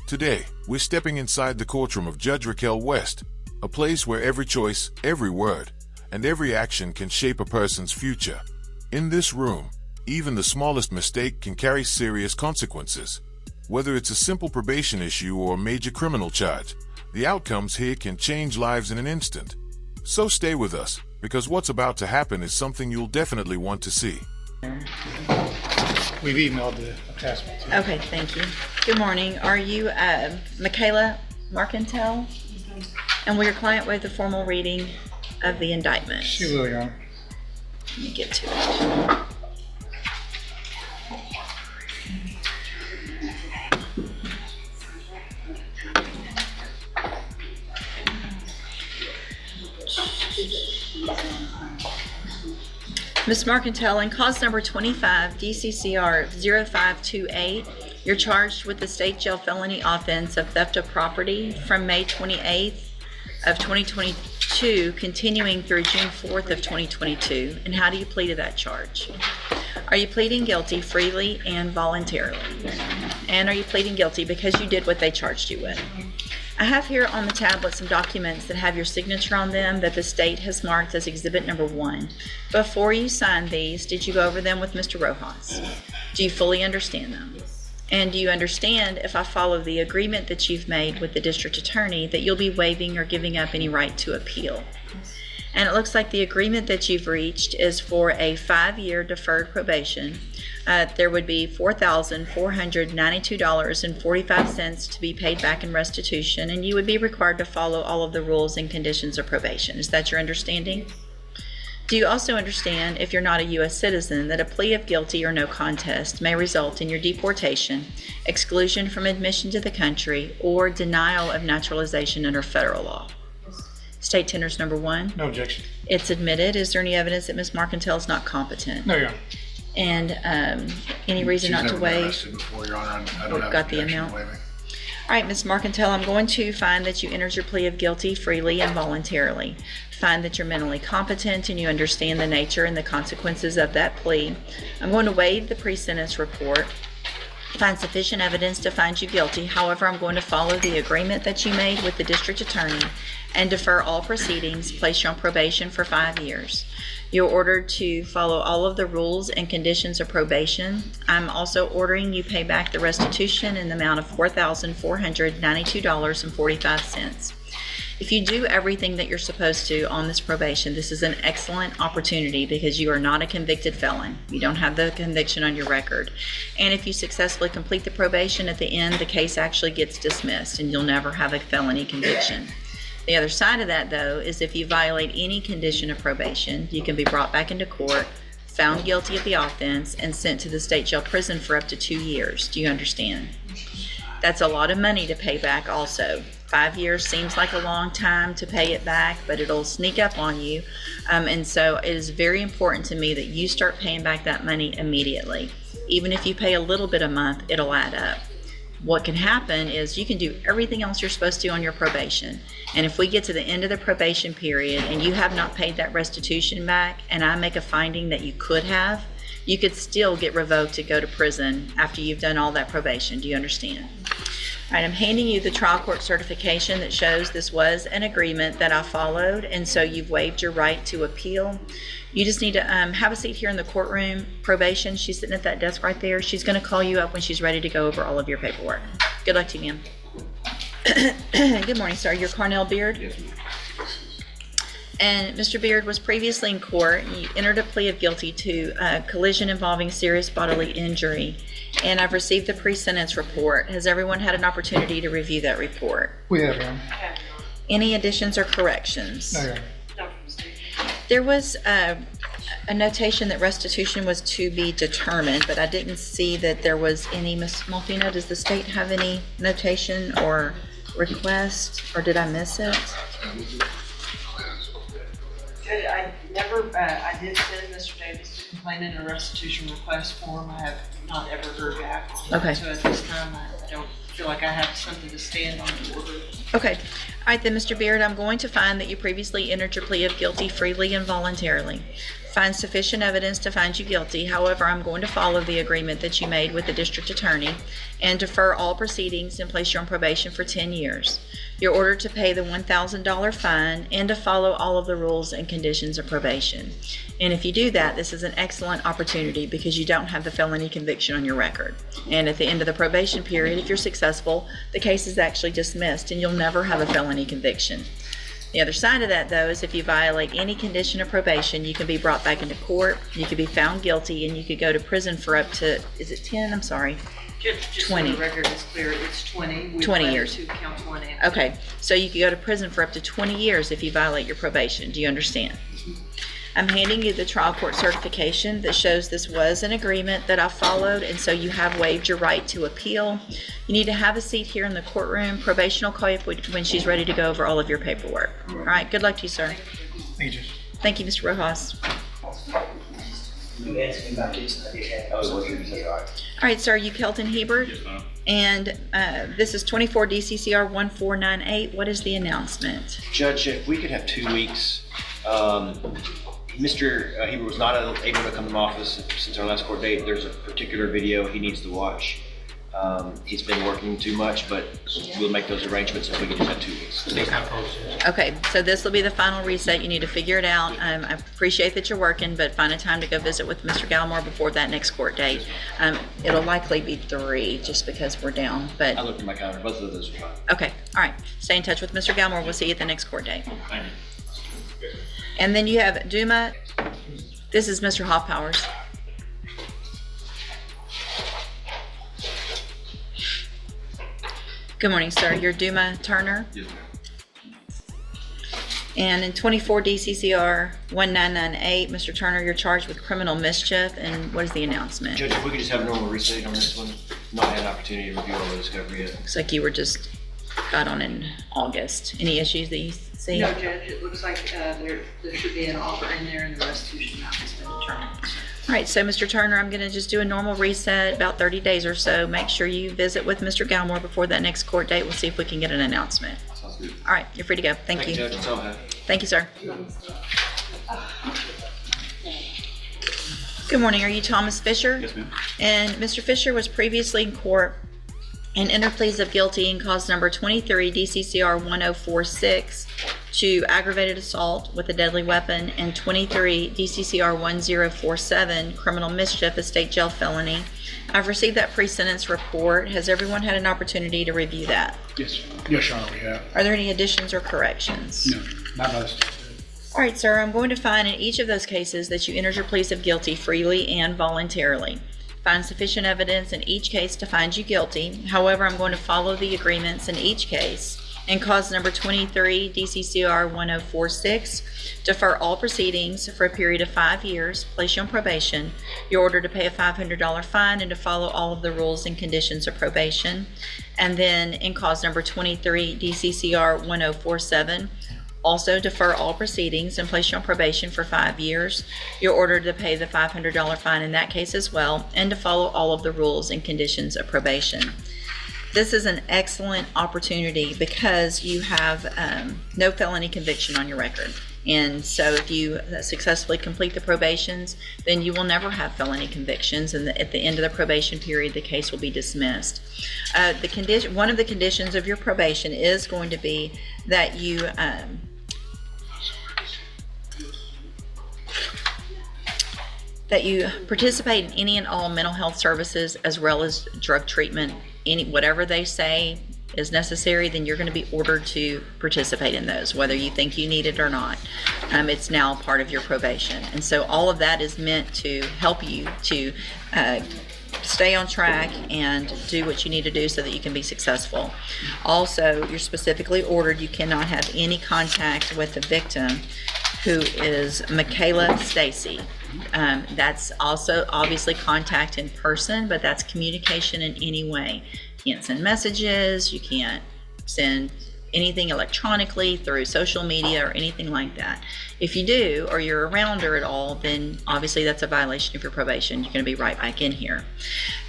Today, we're stepping inside the courtroom of Judge Raquel West, a place where every choice, every word, and every action can shape a person's future. In this room, even the smallest mistake can carry serious consequences. Whether it's a simple probation issue or a major criminal charge, the outcomes here can change lives in an instant. So stay with us, because what's about to happen is something you'll definitely want to see. We've emailed the attachment to you. Okay, thank you. Good morning. Are you Michaela Marcantel? And will your client waive the formal reading of the indictment? She will, Your Honor. Let me get to it. Ms. Marcantel, in cause number 25, DCCR 0528, you're charged with the state jail felony offense of theft of property from May 28th of 2022, continuing through June 4th of 2022. And how do you plead to that charge? Are you pleading guilty freely and voluntarily? And are you pleading guilty because you did what they charged you with? I have here on the tablet some documents that have your signature on them that the state has marked as exhibit number 1. Before you signed these, did you go over them with Mr. Rojas? Do you fully understand them? And do you understand, if I follow the agreement that you've made with the district attorney, that you'll be waiving or giving up any right to appeal? And it looks like the agreement that you've reached is for a 5-year deferred probation. There would be $4,492.45 to be paid back in restitution, and you would be required to follow all of the rules and conditions of probation. Is that your understanding? Do you also understand, if you're not a U.S. citizen, that a plea of guilty or no contest may result in your deportation, exclusion from admission to the country, or denial of naturalization under federal law? State tenders number 1. No objection. It's admitted. Is there any evidence that Ms. Marcantel is not competent? No, Your Honor. And any reason not to waive? Before, Your Honor. I don't We've have got the objection amount. to waiving. All right, Ms. Marcantel, I'm going to find that you entered your plea of guilty freely and voluntarily. Find that you're mentally competent and you understand the nature and the consequences of that plea. I'm going to waive the pre-sentence report. Find sufficient evidence to find you guilty. However, I'm going to follow the agreement that you made with the district attorney and defer all proceedings, place you on probation for 5 years. You're ordered to follow all of the rules and conditions of probation. I'm also ordering you pay back the restitution in the amount of $4,492.45. If you do everything that you're supposed to on this probation, this is an excellent opportunity because you are not a convicted felon. You don't have the conviction on your record. And if you successfully complete the probation, at the end, the case actually gets dismissed and you'll never have a felony conviction. The other side of that, though, is if you violate any condition of probation, you can be brought back into court, found guilty of the offense, and sent to the state jail prison for up to 2 years. Do you understand? That's a lot of money to pay back also. 5 years seems like a long time to pay it back, but it'll sneak up on you. And so it is very important to me that you start paying back that money immediately. Even if you pay a little bit a month, it'll add up. What can happen is you can do everything else you're supposed to on your probation. And if we get to the end of the probation period and you have not paid that restitution back, and I make a finding that you could have, you could still get revoked to go to prison after you've done all that probation. Do you understand? All right, I'm handing you the trial court certification that shows this was an agreement that I followed, and so you've waived your right to appeal. You just need to have a seat here in the courtroom. Probation, she's sitting at that desk right there. She's going to call you up when she's ready to go over all of your paperwork. Good luck to you, ma'am. Good morning, sir. You're Carnell Beard? Yes, ma'am. And Mr. Beard was previously in court. You entered a plea of guilty to collision involving serious bodily injury. And I've received the pre-sentence report. Has everyone had an opportunity to review that report? We have, Your Honor. Any additions or corrections? No, Your Honor. There was a notation that restitution was to be determined, but I didn't see that there was any. Ms. Malfino, does the state have any notation or request, or did I miss it? I did send Mr. Davis to complain in a restitution request form. I have not ever heard back on that. Okay. So at this time, I don't feel like I have something to stand on to order. Okay. All right, then, Mr. Beard, I'm going to find that you previously entered your plea of guilty freely and voluntarily. find sufficient evidence to find you guilty. However, I'm going to follow the agreement that you made with the district attorney and defer all proceedings and place you on probation for 10 years. You're ordered to pay the $1,000 fine and to follow all of the rules and conditions of probation. And if you do that, this is an excellent opportunity because you don't have the felony conviction on your record. And at the end of the probation period, if you're successful, the case is actually dismissed and you'll never have a felony conviction. The other side of that, though, is if you violate any condition of probation, you can be brought back into court, you could be found guilty, and you could go to prison for up to, is it 10? I'm sorry. Just 20. so the record is clear, it's 20. We 20 pled years. to counts 1 and 2. Okay, so you could go to prison for up to 20 years if you violate your probation. Do you understand? I'm handing you the trial court certification that shows this was an agreement that I followed, and so you have waived your right to appeal. You need to have a seat here in the courtroom. Probation will call you when she's ready to go over all of your paperwork. All right, good luck to you, sir. Thank you. Thank you, Mr. Rojas. You asked me about this, and I did have. Oh, what you said, all right. All right, sir, you Kelton Hebert? Yes, ma'am. And this is 24 DCCR 1498. What is the announcement? Judge, if we could have 2 weeks, Mr. Hebert was not able to come to my office since our last court date. There's a particular video he needs to watch. He's been working too much, but we'll make those arrangements if we can just have 2 weeks. Okay, so this will be the final reset. You need to figure it out. I appreciate that you're working, but find a time to go visit with Mr. Gallimore before that next court date. It'll likely be 3 just because we're down, but, I looked at my calendar, both of those are fine. okay, all right. Stay in touch with Mr. Gallimore. We'll see you at the next court date. Thank you. And then you have Duma. This is Mr. Hoffpowers. Good morning, sir. You're Duma Turner. Yes, ma'am. And in 24 DCCR 1998, Mr. Turner, you're charged with criminal mischief. And what is the announcement? Judge, if we could just have a normal reset on this one, not had an opportunity to review all the discovery yet. Looks like you were just got on in August. Any issues that you see? No, Judge, it looks like there should be an offer in there and the restitution amount has been determined. All right, so Mr. Turner, I'm going to just do a normal reset, about 30 days or so. Make sure you visit with Mr. Gallimore before that next court date. We'll see if we can get an announcement. Sounds good. All right, you're free to go. Thank you. Judge, that's all I have. Thank you, sir. Good morning. Are you Thomas Fisher? Yes, ma'am. And Mr. Fisher was previously in court and entered pleas of guilty in cause number 23 DCCR 1046 to aggravated assault with a deadly weapon and 23 DCCR 1047 criminal mischief, a state jail felony. I've received that pre-sentence report. Has everyone had an opportunity to review that? Yes, Your Honor, we have. Are there any additions or corrections? No, not by the state. All right, sir, I'm going to find in each of those cases that you entered your pleas of guilty freely and voluntarily. Find sufficient evidence in each case to find you guilty. However, I'm going to follow the agreements in each case. In cause number 23, DCCR 1046, defer all proceedings for a period of 5 years, place you on probation. You're ordered to pay a $500 fine and to follow all of the rules and conditions of probation. And then in cause number 23, DCCR 1047, also defer all proceedings and place you on probation for 5 years. You're ordered to pay the $500 fine in that case as well, and to follow all of the rules and conditions of probation. This is an excellent opportunity because you have no felony conviction on your record. And so if you successfully complete the probations, then you will never have felony convictions, and at the end of the probation period, the case will be dismissed. One of the conditions of your probation is going to be that you participate in any and all mental health services as well as drug treatment. Whatever they say is necessary, then you're going to be ordered to participate in those, whether you think you need it or not. It's now part of your probation. And so all of that is meant to help you to stay on track and do what you need to do so that you can be successful. Also, you're specifically ordered you cannot have any contact with the victim, who is Michaela Stacy. That's also obviously contact in person, but that's communication in any way. You can't send messages, you can't send anything electronically through social media or anything like that. If you do, or you're around her at all, then obviously that's a violation of your probation. You're going to be right back in here.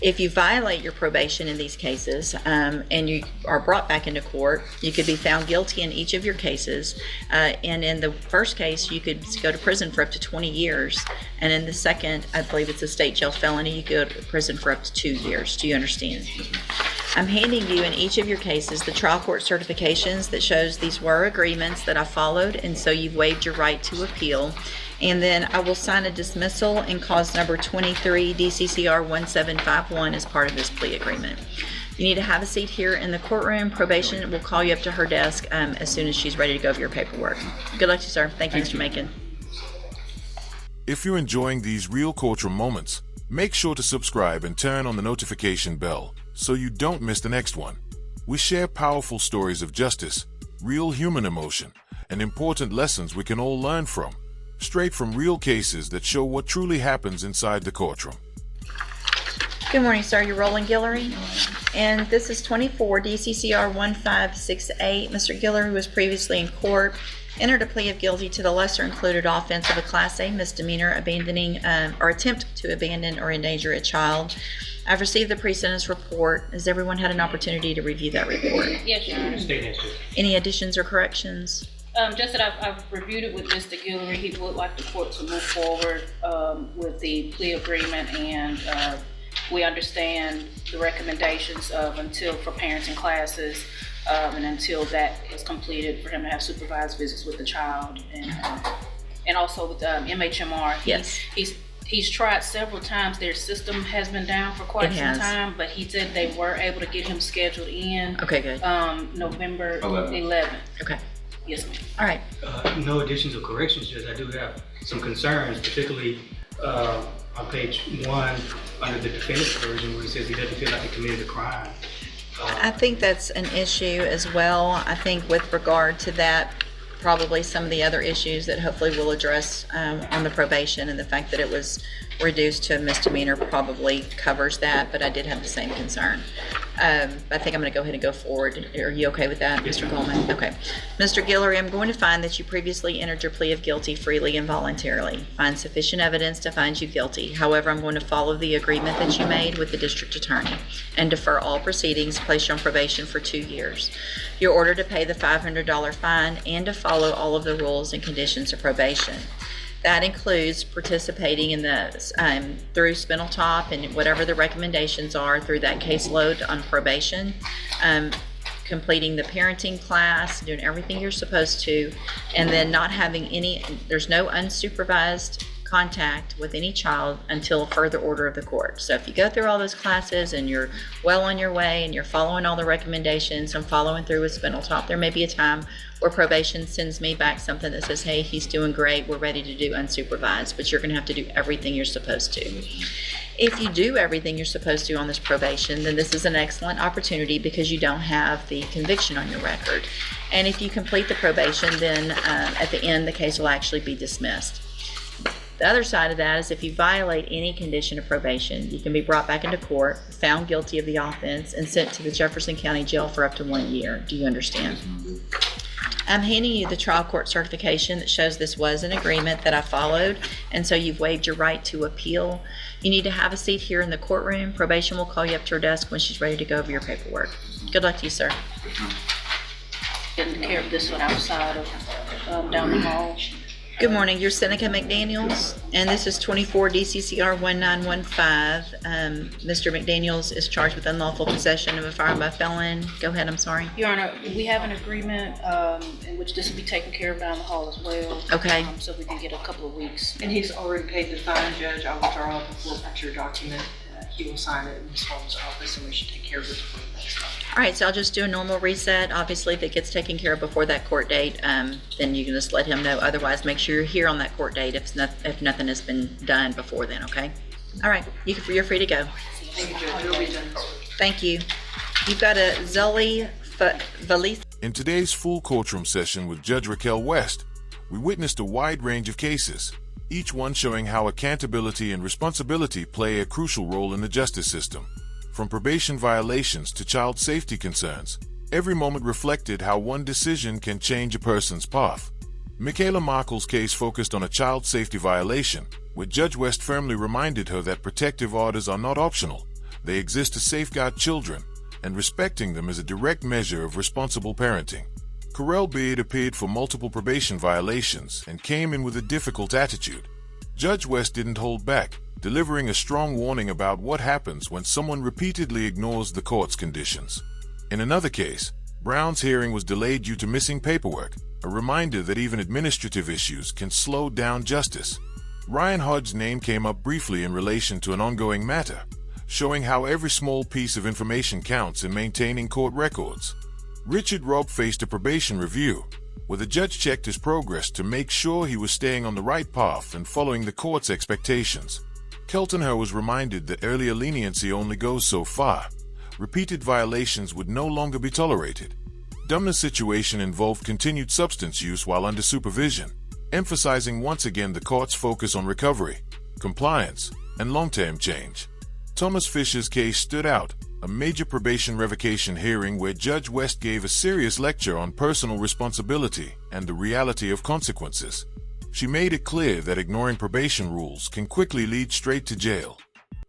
If you violate your probation in these cases and you are brought back into court, you could be found guilty in each of your cases. And in the first case, you could go to prison for up to 20 years. And in the second, I believe it's a state jail felony, you go to prison for up to 2 years. Do you understand? I'm handing you in each of your cases the trial court certifications that shows these were agreements that I followed, and so you've waived your right to appeal. And then I will sign a dismissal in cause number 23 DCCR 1751 as part of this plea agreement. You need to have a seat here in the courtroom. Probation will call you up to her desk as soon as she's ready to go over your paperwork. Good luck to you, sir. Thank you, Mr. Macon. If you're enjoying these real courtroom moments, make sure to subscribe and turn on the notification bell so you don't miss the next one. We share powerful stories of justice, real human emotion, and important lessons we can all learn from, straight from real cases that show what truly happens inside the courtroom. Good morning, sir. You're Roland Guillory. And this is 24 DCCR 1568. Mr. Guillory was previously in court, entered a plea of guilty to the lesser included offense of a Class A misdemeanor abandoning or attempt to abandon or endanger a child. I've received the pre-sentence report. Has everyone had an opportunity to review that report? Yes, Your Honor. Any additions or corrections? Just that I've reviewed it with Mr. Guillory. He would like the court to move forward with the plea agreement, and we understand the recommendations of for parents and classes, and until that is completed, for him to have supervised visits with the child, and also with MHMR. Yes. He's tried several times. Their system has been down for quite some time, but he said they were able to get him scheduled in. Okay, good. November 11th. Okay. Yes, ma'am. All right. No additions or corrections, Judge. I do have some concerns, particularly on page 1 under the defendant's version where he says he doesn't feel like he committed a crime. I think that's an issue as well. I think with regard to that, probably some of the other issues that hopefully we'll address on the probation, and the fact that it was reduced to a misdemeanor probably covers that, but I did have the same concern. I think I'm going to go ahead and go forward. Are you okay with that, Mr. Coleman? Okay. Mr. Guillory, I'm going to find that you previously entered your plea of guilty freely and voluntarily. Find sufficient evidence to find you guilty. However, I'm going to follow the agreement that you made with the district attorney and defer all proceedings, place you on probation for 2 years. You're ordered to pay the $500 fine and to follow all of the rules and conditions of probation. That includes participating in the through Spinal Top and whatever the recommendations are through that caseload on probation, completing the parenting class, doing everything you're supposed to, and then not having there's no unsupervised contact with any child until further order of the court. So if you go through all those classes and you're well on your way and you're following all the recommendations and following through with Spinal Top, there may be a time where probation sends me back something that says, hey, he's doing great, we're ready to do unsupervised, but you're going to have to do everything you're supposed to. If you do everything you're supposed to on this probation, then this is an excellent opportunity because you don't have the conviction on your record. And if you complete the probation, then at the end, the case will actually be dismissed. The other side of that is if you violate any condition of probation, you can be brought back into court, found guilty of the offense, and sent to the Jefferson County Jail for up to 1 year. Do you understand? I'm handing you the trial court certification that shows this was an agreement that I followed, and so you've waived your right to appeal. You need to have a seat here in the courtroom. Probation will call you up to her desk when she's ready to go over your paperwork. Good luck to you, sir. Taking care of this one outside of down the hall. Good morning. You're Seneca McDaniels, and this is 24 DCCR 1915. Mr. McDaniels is charged with unlawful possession of a firearm by a felon. Go ahead. I'm sorry. Your Honor, we have an agreement in which this will be taken care of down the hall as well. Okay. So we can get a couple of weeks. And he's already paid the fine, Judge. I will draw up a full picture document. He will sign it in Ms. Holmes' office, and we should take care of it before the next time. All right, so I'll just do a normal reset. Obviously, if it gets taken care of before that court date, then you can just let him know. Otherwise, make sure you're here on that court date if nothing has been done before then, okay? All right, you're free to go. Thank you, Judge. It'll be done this week. Thank you. You've got a Zully Valise. In today's full courtroom session with Judge Raquel West, we witnessed a wide range of cases, each one showing how accountability and responsibility play a crucial role in the justice system. From probation violations to child safety concerns, every moment reflected how one decision can change a person's path. Michaela Markle's case focused on a child safety violation, where Judge West firmly reminded her that protective orders are not optional, They exist to safeguard children, and respecting them is a direct measure of responsible parenting. Correll Beard appeared for multiple probation violations and came in with a difficult attitude. Judge West didn't hold back, delivering a strong warning about what happens when someone repeatedly ignores the court's conditions. In another case, Brown's hearing was delayed due to missing paperwork, a reminder that even administrative issues can slow down justice. Ryan Hodge's name came up briefly in relation to an ongoing matter, showing how every small piece of information counts in maintaining court records. Richard Robb faced a probation review, where the judge checked his progress to make sure he was staying on the right path and following the court's expectations. Keltenher was reminded that earlier leniency only goes so far. Repeated violations would no longer be tolerated. Dumner's situation involved continued substance use while under supervision, emphasizing once again the court's focus on recovery, compliance, and long-term change. Thomas Fisher's case stood out, a major probation revocation hearing where Judge West gave a serious lecture on personal responsibility and the reality of consequences. She made it clear that ignoring probation rules can quickly lead straight to jail.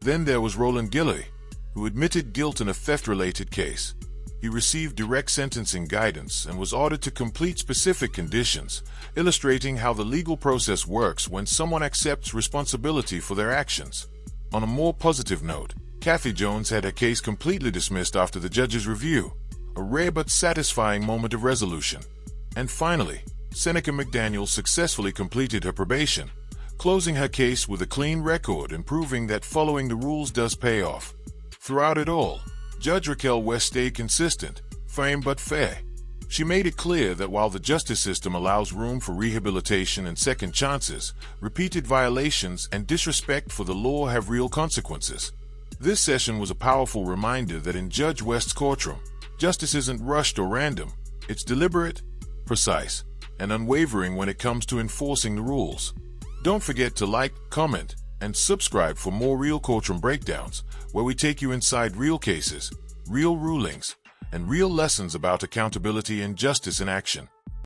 Then there was Roland Guillory, who admitted guilt in a theft-related case. He received direct sentencing guidance and was ordered to complete specific conditions, illustrating how the legal process works when someone accepts responsibility for their actions. On a more positive note, Kathy Jones had her case completely dismissed after the judge's review, a rare but satisfying moment of resolution. And finally, Seneca McDaniel successfully completed her probation, closing her case with a clean record and proving that following the rules does pay off. Throughout it all, Judge Raquel West stayed consistent, firm but fair. She made it clear that while the justice system allows room for rehabilitation and second chances, repeated violations and disrespect for the law have real consequences. This session was a powerful reminder that in Judge West's courtroom, justice isn't rushed or random. It's deliberate, precise, and unwavering when it comes to enforcing the rules. Don't forget to like, comment, and subscribe for more Real Courtroom Breakdowns, where we take you inside real cases, real rulings, and real lessons about accountability and justice in action.